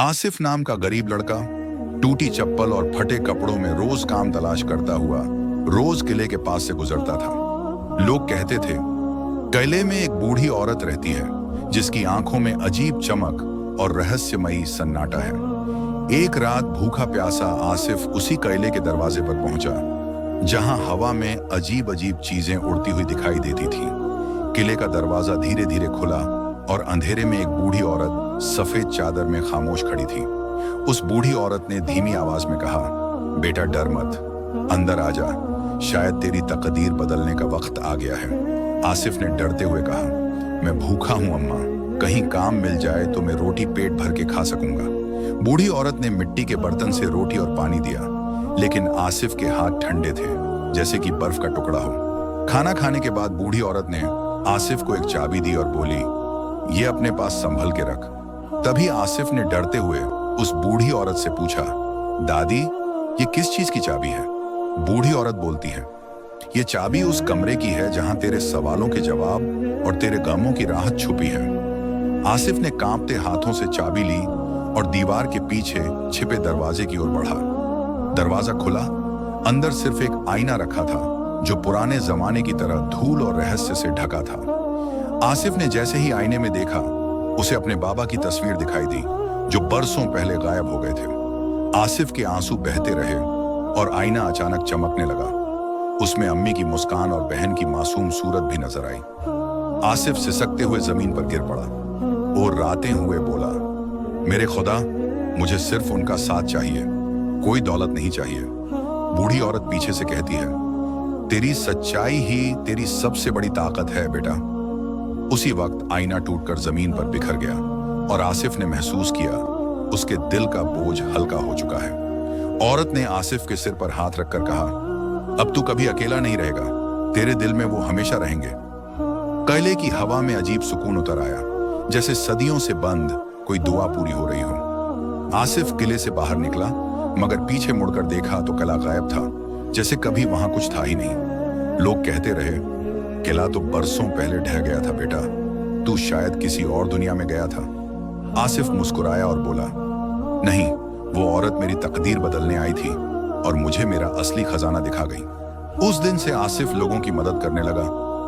आसिफ नाम का गरीब लड़का टूटी चप्पल और फटे कपड़ों में रोज काम तलाश करता हुआ रोज किले के पास से गुजरता था। लोग कहते थे किले में एक बूढ़ी औरत रहती है जिसकी आंखों में अजीब चमक और रहस्यमयी सन्नाटा है। एक रात भूखा प्यासा आसिफ उसी किले के दरवाजे पर पहुंचा जहां हवा में अजीब अजीब चीजें उड़ती हुई दिखाई देती थीं। किले का दरवाजा धीरे धीरे खुला और अंधेरे में एक बूढ़ी औरत सफेद चादर में खामोश खड़ी थी। उस बूढ़ी औरत ने धीमी आवाज में कहा, बेटा डर मत, अंदर आ जा, शायद तेरी तकदीर बदलने का वक्त आ गया है। आसिफ ने डरते हुए कहा, मैं भूखा हूं अम्मा, कहीं काम मिल जाए तो मैं रोटी पेट भर के खा सकूंगा। बूढ़ी औरत ने मिट्टी के बर्तन से रोटी और पानी दिया, लेकिन आसिफ के हाथ ठंडे थे जैसे कि बर्फ का टुकड़ा हो। खाना खाने के बाद बूढ़ी औरत ने आसिफ को एक चाबी दी और बोली, ये अपने पास संभल के रख। तभी आसिफ ने डरते हुए उस बूढ़ी औरत से पूछा, दादी ये किस चीज की चाबी है? बूढ़ी औरत बोलती है, ये चाबी उस कमरे की है जहां तेरे सवालों के जवाब और तेरे गमों की राहत छुपी है। आसिफ ने कांपते हाथों से चाबी ली और दीवार के पीछे छिपे दरवाजे की ओर बढ़ा। दरवाजा खुला, अंदर सिर्फ एक आईना रखा था जो पुराने जमाने की तरह धूल और रहस्य से ढका था। आसिफ ने जैसे ही आईने में देखा, उसे अपने बाबा की तस्वीर दिखाई दी जो बरसों पहले गायब हो गए थे। आसिफ के आंसू बहते रहे और आईना अचानक चमकने लगा। उसमें अम्मी की मुस्कान और बहन की मासूम सूरत भी नजर आई। आसिफ सिसकते हुए जमीन पर गिर पड़ा और रातें हुए बोला, मेरे खुदा, मुझे सिर्फ उनका साथ चाहिए, कोई दौलत नहीं चाहिए। बूढ़ी औरत पीछे से कहती है, तेरी सच्चाई ही तेरी सबसे बड़ी ताकत है बेटा। उसी वक्त आईना टूटकर जमीन पर बिखर गया और आसिफ ने महसूस किया उसके दिल का बोझ हल्का हो चुका है। औरत ने आसिफ के सिर पर हाथ रखकर कहा, अब तू कभी अकेला नहीं रहेगा, तेरे दिल में वो हमेशा रहेंगे। किले की हवा में अजीब सुकून उतर आया, जैसे सदियों से बंद कोई दुआ पूरी हो रही हो। आसिफ किले से बाहर निकला, मगर पीछे मुड़कर देखा तो किला गायब था, जैसे कभी वहां कुछ था ही नहीं। लोग कहते रहे, किला तो बरसों पहले ढह गया था बेटा, तू शायद किसी और दुनिया में गया था। आसिफ मुस्कुराया और बोला, नहीं, वो औरत मेरी तकदीर बदलने आई थी और मुझे मेरा असली खजाना दिखा गई। उस दिन से आसिफ लोगों की मदद करने लगा,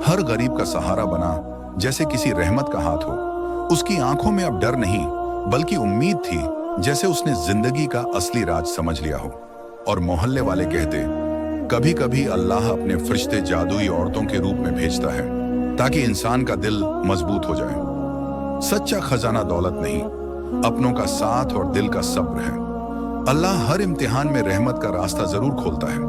हर गरीब का सहारा बना जैसे किसी रहमत का हाथ हो। उसकी आंखों में अब डर नहीं बल्कि उम्मीद थी, जैसे उसने जिंदगी का असली राज समझ लिया हो। और मोहल्ले वाले कहते, कभी कभी अल्लाह अपने फरिश्ते जादुई औरतों के रूप में भेजता है ताकि इंसान का दिल मजबूत हो जाए। सच्चा खजाना दौलत नहीं, अपनों का साथ और दिल का सब्र है। अल्लाह हर इम्तिहान में रहमत का रास्ता जरूर खोलता है।